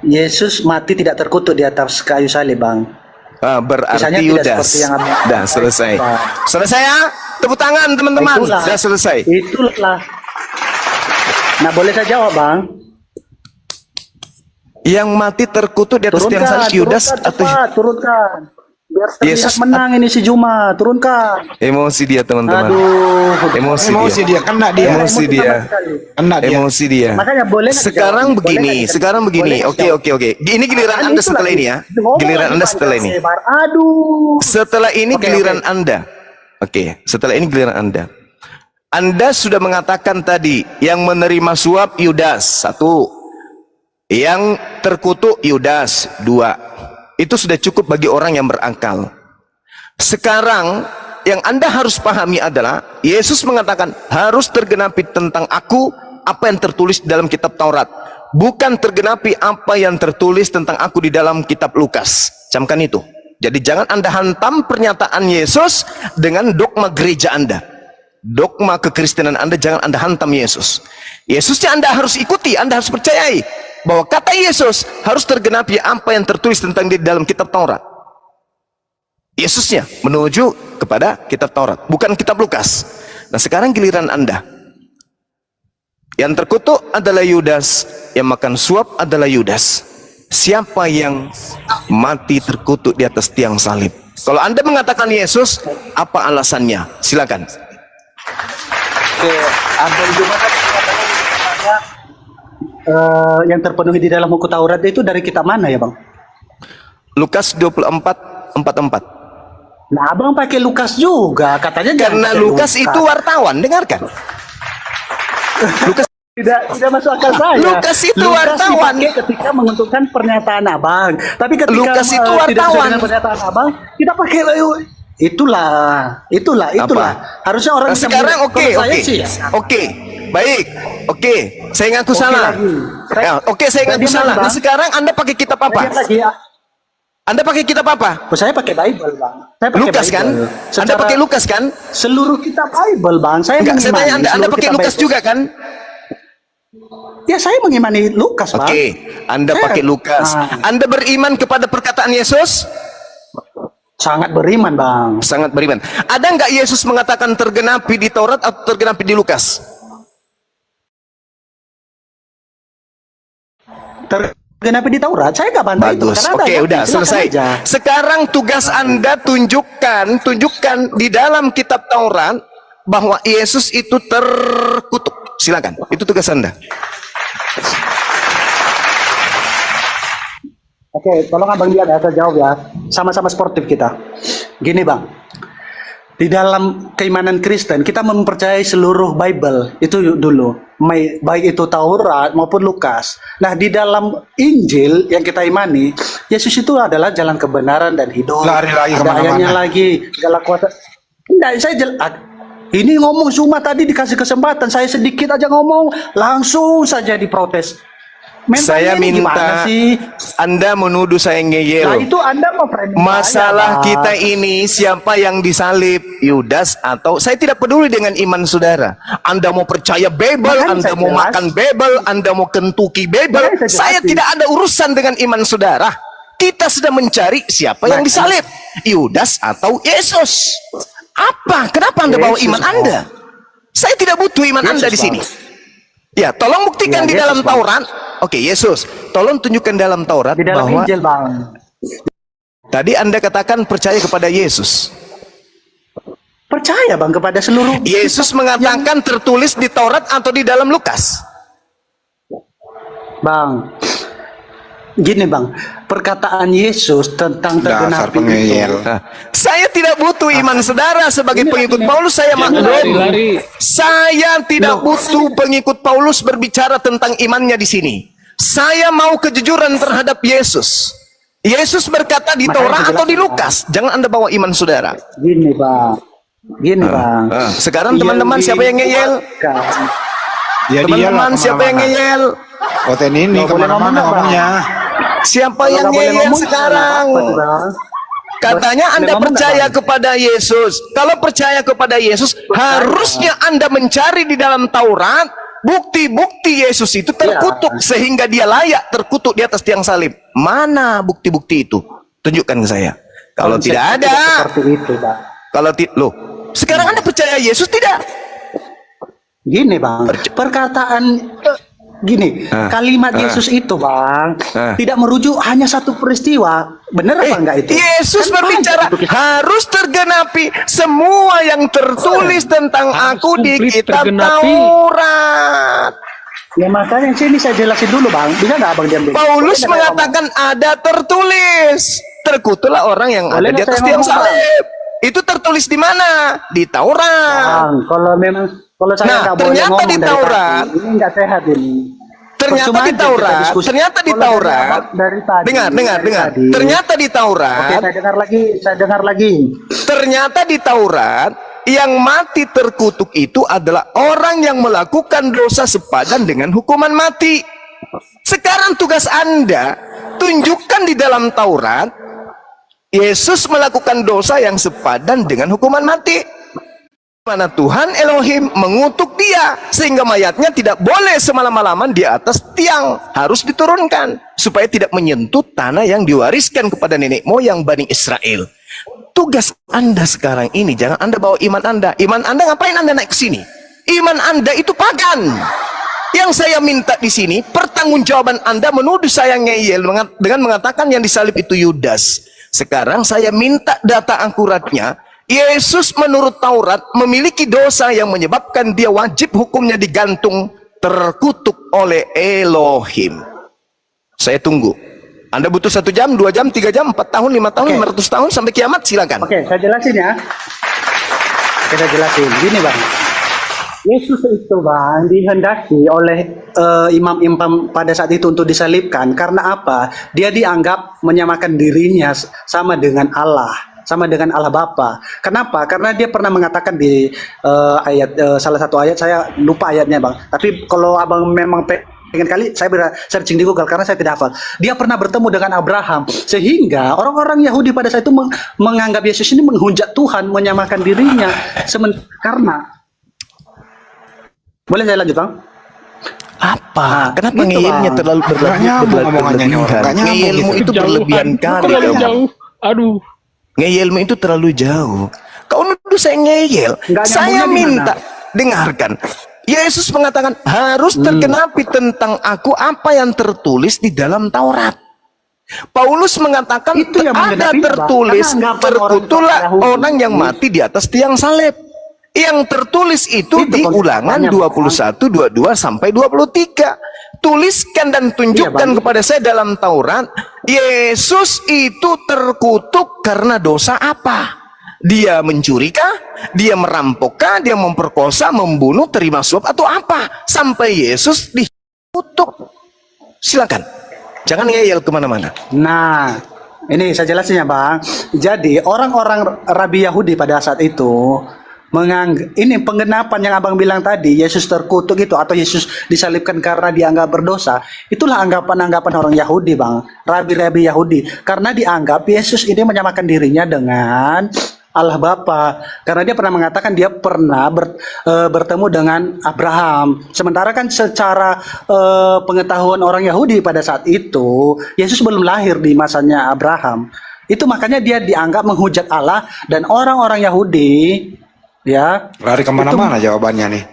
Yesus mati tidak terkutuk di atas kayu salib, Bang. Berarti Kisahnya tidak Yudas. seperti yang Abang- Dah selesai. Pak. Selesai ya? Tepuk tangan teman-teman. Itulah. Sudah selesai. Itulah. Nah, boleh saya jawab, Bang? Yang mati terkutuk di atas tiang salib Yudas turunkan, atau cepat, turunkan. Biar terlihat Yesus menang ini si Juma, turunkan. emosi dia teman-teman. Aduh, Emosi dia, kena dia. Emosi dia. Kena dia. Emosi dia. Makanya boleh nggak Sekarang dijawab? Boleh begini, nggak sekarang dijawab? begini. Boleh Oke, nggak oke, oke. Ini giliran Kan Anda itulah, setelah ini ya. ngomong Giliran lagi Anda panjang setelah ini. lebar. Aduh. Setelah ini Oke, giliran oke. Anda. Oke, setelah ini giliran Anda. Anda sudah mengatakan tadi yang menerima suap Yudas 1, yang terkutuk Yudas 2. Itu sudah cukup bagi orang yang berakal. Sekarang yang Anda harus pahami adalah Yesus mengatakan harus tergenapi tentang aku apa yang tertulis di dalam kitab Taurat, bukan tergenapi apa yang tertulis tentang aku di dalam kitab Lukas. Camkan itu. Jadi jangan Anda hantam pernyataan Yesus dengan dogma gereja Anda. Dogma kekristenan Anda jangan Anda hantam Yesus. Yesusnya Anda harus ikuti, Anda harus percayai bahwa kata Yesus harus tergenapi apa yang tertulis tentang di dalam kitab Taurat. Yesusnya menuju kepada kitab Taurat, bukan kitab Lukas. Nah, sekarang giliran Anda. Yang terkutuk adalah Yudas, yang makan suap adalah Yudas. Siapa yang mati terkutuk di atas tiang salib? Kalau Anda mengatakan Yesus, apa alasannya? Silakan. Oke, Abang Juma tadi mengatakan yang terpenuhi di dalam buku Taurat itu dari kitab mana ya, Bang? Lukas 24:44. Nah, Abang pakai Lukas juga, katanya jangan Karena pakai Lukas itu wartawan, dengarkan. Lukas tidak masuk akal saya. Lukas itu wartawan. dipakai ketika menguntungkan pernyataan Abang. Tapi ketika Lukas itu tidak sesuai wartawan. dengan pernyataan Abang, kita pakai itulah. Harusnya orang Nah, bisa sekarang menilai. oke, Kalau saya oke, sih, ya. oke, baik, oke, saya ngaku Oke salah. lagi. Ya, oke, saya ngaku Bagaimana, salah. Nah, Bang? sekarang Anda pakai kitab apa? Lihat lagi ya. Anda pakai kitab apa? Saya pakai Bible, Bang. Saya pakai Lukas kan? Bible. Anda Secara pakai Lukas kan? seluruh kitab Bible, Bang. Saya Enggak, saya tanya Anda seluruh pakai kitab Lukas Bible. juga kan? Ya, saya mengimani Lukas, Bang. Oke, Anda Saya- pakai Lukas. Ah. Anda beriman kepada perkataan Yesus? Sangat beriman, Bang. Sangat beriman. Ada nggak Yesus mengatakan tergenapi di Taurat atau tergenapi di Lukas? Tergenapi di Taurat, saya nggak bantah itu. Bagus. Karena ada Oke, ayatnya, udah silakan selesai. aja. Sekarang tugas Anda tunjukkan di dalam kitab Taurat bahwa Yesus itu terkutuk. Silakan. Itu tugas Anda. Oke, tolong Abang lihat ya, saya jawab ya. Sama-sama sportif kita. Gini, Bang. Di dalam keimanan Kristen, kita mempercayai seluruh Bible. Itu dulu. Baik itu Taurat maupun Lukas. Nah, di dalam Injil yang kita imani, Yesus itu adalah jalan kebenaran dan hidup. Lari lagi Ada kemana-mana. ayatnya lagi, segala kuasa. Enggak, ini ngomong cuma tadi dikasih kesempatan. Saya sedikit aja ngomong, langsung saja diprotes. Saya Mentalnya ini gimana minta sih? Anda menuduh saya Nah, ngeyel. itu Anda mau framing Masalah saya, Bang. kita ini siapa yang disalib, Yudas atau saya tidak peduli dengan iman saudara. Anda mau percaya Bible, Makanya Anda saya mau jelas. makan Bible, Anda mau kentuki Bible. Makanya saya Saya jelasin. tidak ada urusan dengan iman saudara. Kita sedang mencari siapa yang disalib, Yudas atau Yesus. Apa? Kenapa Anda bawa Yesus, iman Bang. Anda? Saya tidak butuh iman Yesus, Anda di Bang. sini. Ya, tolong buktikan Ya, di Yesus, dalam Bang. Taurat. Oke, Yesus, tolong tunjukkan dalam Taurat Di dalam bahwa Injil, Bang. tadi Anda katakan percaya kepada Yesus. Percaya, Bang, kepada seluruh Yesus mengatakan tertulis di Taurat atau di dalam Lukas? Bang. Gini, Bang. Perkataan Yesus tentang Dasar tergenapi pengeyel. itu. Nah, saya tidak butuh iman saudara sebagai pengikut Paulus. Saya maklum. Saya tidak butuh pengikut Paulus berbicara tentang imannya di sini. Saya mau kejujuran terhadap Yesus. Yesus berkata di Makanya Taurat saya atau di jelaskan. Lukas. Jangan Anda bawa iman saudara. Gini, Bang. Bang. Sekarang teman-teman siapa yang ngeyel? dikuatkan. Ya Teman-teman siapa yang ngeyel? Oten ini Nggak boleh kemana-mana ngomong, Bang. ngomongnya. Siapa Kalau yang nggak boleh ngeyel ngomong, sekarang? apa tuh, Bang? Katanya Boleh Anda ngomong percaya nggak, Bang? kepada Yesus. Kalau percaya kepada Yesus, harusnya Anda mencari di dalam Taurat bukti-bukti Yesus itu terkutuk sehingga dia layak terkutuk di atas tiang salib. Mana bukti-bukti itu? Tunjukkan ke saya. Kalau tidak ada, seperti itu, Bang. kalau loh, sekarang Anda percaya Yesus tidak? Gini, Bang, perkataan gini, kalimat Yesus itu, Bang, tidak merujuk hanya satu peristiwa. Benar apa enggak itu? Yesus Kan berbicara banyak itu. harus tergenapi semua yang tertulis tentang aku di komplit kitab tergenapi. Taurat. Ya makanya sini saya jelasin dulu, Bang. Bisa nggak Abang diam dulu? Paulus Boleh nggak saya mengatakan ada tertulis. Terkutuklah orang yang Boleh ada di nggak atas saya tiang ngomong, Bang? salib. Itu tertulis di mana? Di Taurat. Bang, kalau saya Nah, nggak boleh ternyata ngomong di dari Taurat. tadi, ini nggak sehat ini. Ternyata Percuma di aja kita Taurat, diskusi. ternyata di Kalau Taurat. dari tadi, Dengar. dari tadi. Ternyata di Oke, Taurat. saya dengar lagi. Ternyata di Taurat yang mati terkutuk itu adalah orang yang melakukan dosa sepadan dengan hukuman mati. Sekarang tugas Anda tunjukkan di dalam Taurat Yesus melakukan dosa yang sepadan dengan hukuman mati. Mana Tuhan Elohim mengutuk dia sehingga mayatnya tidak boleh semalam-malaman di atas tiang, harus diturunkan supaya tidak menyentuh tanah yang diwariskan kepada nenek moyang Bani Israel. Tugas Anda sekarang ini, jangan Anda bawa iman Anda. Iman Anda ngapain Anda naik ke sini? Iman Anda itu pagan. Yang saya minta di sini, pertanggungjawaban Anda menuduh saya ngeyel dengan mengatakan yang disalib itu Yudas. Sekarang saya minta data akuratnya. Yesus menurut Taurat memiliki dosa yang menyebabkan dia wajib hukumnya digantung, terkutuk oleh Elohim. Saya tunggu. Anda butuh 1 jam, 2 jam, 3 jam, 4 tahun, 5 tahun, 500 tahun sampai kiamat, silakan. Oke, saya jelasin ya. Kita jelasin. Gini, Bang. Yesus itu, Bang, dihendaki oleh imam-imam pada saat itu untuk disalibkan. Karena apa? Dia dianggap menyamakan dirinya sama dengan Allah, sama dengan Allah Bapa. Kenapa? Karena dia pernah mengatakan di salah satu ayat, saya lupa ayatnya, Bang. Tapi kalau Abang memang pengen kali, saya searching di Google karena saya tidak hafal. Dia pernah bertemu dengan Abraham, sehingga orang-orang Yahudi pada saat itu menganggap Yesus ini menghujat Tuhan, menyamakan dirinya. Karena boleh saya lanjut, Bang? Apa? Kenapa gitu, ngeyelnya Bang. terlalu Nggak nyambung omongannya ini orang, nggak nyambung Ngeyelmu gitu. itu berlebihan kali. Terlalu kamu. jauh. Aduh. Ngeyelmu itu terlalu jauh. Kau nuduh saya ngeyel. Nggak Saya nyambungnya di minta, dengarkan. Yesus mengatakan harus tergenapi tentang aku apa yang tertulis di dalam Taurat. Paulus mengatakan Itu yang ada menggenapi, Bang. tertulis, Karena anggapan terkutuklah orang Yahudi. orang yang mati di atas tiang salib. Yang tertulis itu di Ulangan banyak, 21, 22 sampai 23. Tuliskan dan tunjukkan Bang. kepada saya dalam Taurat, Yesus itu terkutuk karena dosa apa? Dia mencurikah? Dia merampokah? Dia memperkosa, membunuh, terima suap atau apa? Sampai Yesus dikutuk. Silakan. Jangan ngeyel kemana-mana. Nah, ini saya jelasin ya, Bang. Jadi orang-orang Rabi Yahudi pada saat itu menganggap ini penggenapan yang Abang bilang tadi, Yesus terkutuk itu atau Yesus disalibkan karena dianggap berdosa. Itulah anggapan-anggapan orang Yahudi, Bang. Rabi-rabi Yahudi, karena dianggap Yesus ini menyamakan dirinya dengan Allah Bapa, karena dia pernah mengatakan dia pernah bertemu dengan Abraham. Sementara kan secara pengetahuan orang Yahudi pada saat itu Yesus belum lahir di masanya Abraham. Itu makanya dia dianggap menghujat Allah, dan orang-orang Yahudi ya Lari kemana-mana jawabannya nih.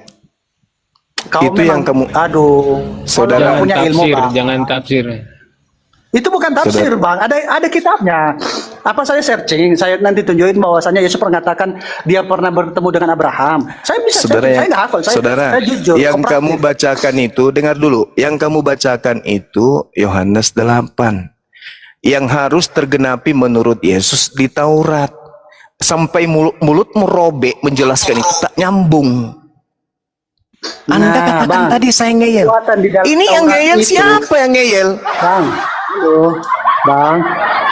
Itu yang kamu- aduh, Saudara, kalau punya ilmu, Tafsir, Bang. jangan tafsir. Itu bukan tafsir, Bang. Ada kitabnya. Apa saya searching, saya nanti tunjukin bahwasannya Yesus mengatakan dia pernah bertemu dengan Abraham. Saya bisa Saudara, searching, saya nggak hafal. saudara, saya jujur. yang kooperatif. kamu bacakan itu, dengar dulu, yang kamu bacakan itu Yohanes 8. Yang harus tergenapi menurut Yesus di Taurat. Sampai mulutmu robek menjelaskan itu tak nyambung. Anda Nah, katakan Bang, tadi saya ngeyel. Nubuatan di dalam Ini yang Taurat ngeyel itu, siapa yang ngeyel? Bang, halo, Bang,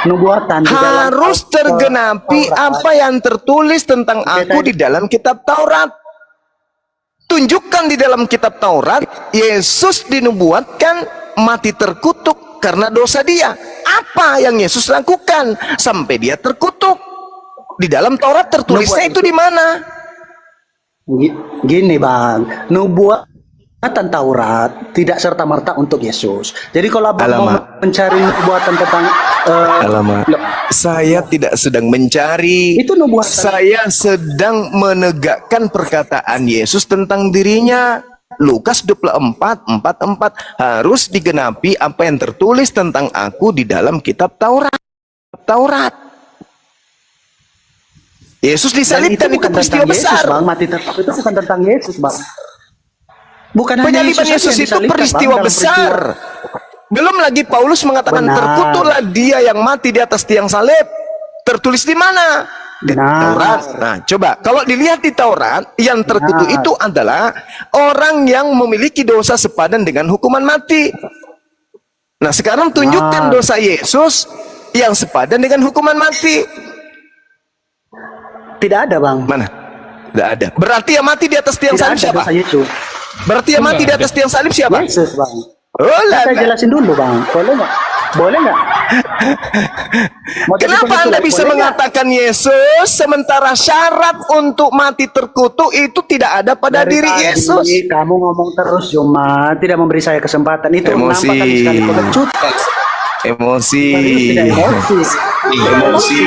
nubuatan di dalam Harus tergenapi Taurat. apa yang tertulis tentang aku tadi. di dalam kitab Taurat. Tunjukkan di dalam kitab Taurat Yesus dinubuatkan mati terkutuk karena dosa dia. Apa yang Yesus lakukan sampai dia terkutuk? Di dalam Taurat tertulisnya Nubuat itu di mana? Gini, Bang, nubuatan Taurat tidak serta-merta untuk Yesus. Jadi kalau abang mau Alamak. mencari nubuatan tentang Alamak, saya tidak sedang mencari. itu nubuatan. Saya sedang menegakkan perkataan Yesus tentang dirinya. Lukas 24:44 harus digenapi apa yang tertulis tentang aku di dalam kitab Taurat. Yesus Dan disalibkan itu bukan peristiwa tentang Yesus, besar. Bang. Mati tertangkap itu bukan tentang Yesus, Bang. Bukan hanya Penyaliban Yesus Yesus saja yang itu disalibkan, peristiwa Bang, dalam besar. Belum lagi Paulus mengatakan Benar. terkutuklah dia yang mati di atas tiang salib. Tertulis di mana? Di Benar. Taurat. Nah, coba kalau dilihat di Taurat, yang terkutuk Benar. itu adalah orang yang memiliki dosa sepadan dengan hukuman mati. Nah, sekarang tunjukkan Benar. dosa Yesus yang sepadan dengan hukuman mati. Tidak ada, Bang. Mana? Tidak ada. Berarti yang mati di atas tiang Tidak salib ada siapa? dosa Yesus. Berarti yang mati di atas tiang salib siapa? Yesus, Bang. Oh, lah, Saya lah. jelasin dulu, Bang. Boleh nggak? Boleh nggak? Mau jadi Kenapa Anda pengaturan, bisa boleh nggak? mengatakan Yesus sementara syarat untuk mati terkutuk itu tidak ada pada Dari diri tadi Yesus? Kamu ngomong terus, Cuma tidak memberi saya kesempatan. Itu Emosi. nampak kali sekali pengecut. Emosi. Serius, tidak emosi. Emosi.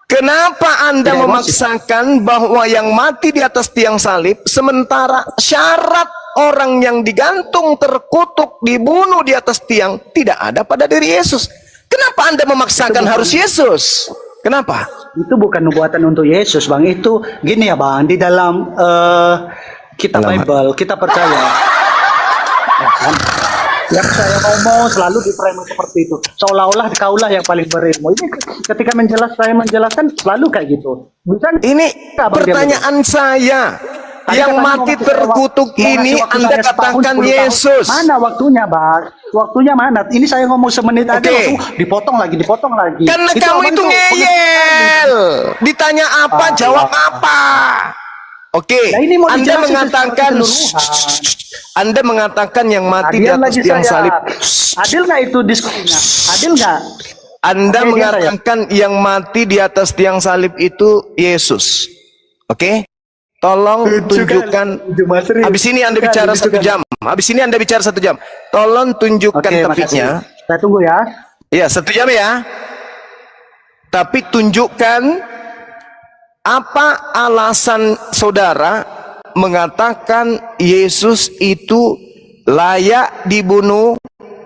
Kenapa Anda Tidak emosi. memaksakan bahwa yang mati di atas tiang salib sementara syarat orang yang digantung, terkutuk, dibunuh di atas tiang tidak ada pada diri Yesus? Kenapa Anda memaksakan harus Yesus? Kenapa? Itu bukan nubuatan untuk Yesus, Bang. Itu gini ya, Bang. Di dalam kitab Alamak. Bible kita percaya. Ya kan? Yang saya ngomong selalu di frame seperti itu. Seolah-olah kaulah yang paling berilmu. Ini ketika saya menjelaskan selalu kayak gitu. Bisa Ini nggak, Bang, pertanyaan saya. Tadi Yang katanya mati mau ngasih terkutuk waktu- mau ini ngasih waktu Anda saya setahun, katakan 10 tahun. Yesus. Mana waktunya, Bang? Waktunya mana? Ini saya ngomong semenit aja Oke. langsung dipotong lagi. Karena kamu Abang itu ngeyel. Ditanya apa, Ah, jawab iya. apa. Oke, Nah, ini mau Anda dijelasin mengatakan secara keseluruhan. Anda mengatakan yang mati di Adian atas lagi tiang saya. salib. Adil nggak itu diskusinya? Adil nggak? Anda Oke, mengatakan yang mati di atas tiang salib itu Yesus. Oke? Tolong tunjukkan. Habis ini Anda bicara 1 jam. Habis ini Anda bicara 1 jam. Tolong tunjukkan Oke, topiknya. makasih. Saya tunggu ya. Ya, 1 jam ya. Tapi tunjukkan apa alasan saudara mengatakan Yesus itu layak dibunuh,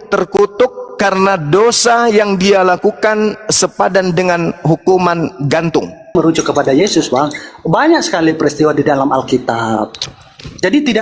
terkutuk karena dosa yang dia lakukan sepadan dengan hukuman gantung. Merujuk kepada Yesus, Bang. Banyak sekali peristiwa di dalam Alkitab. Jadi tidak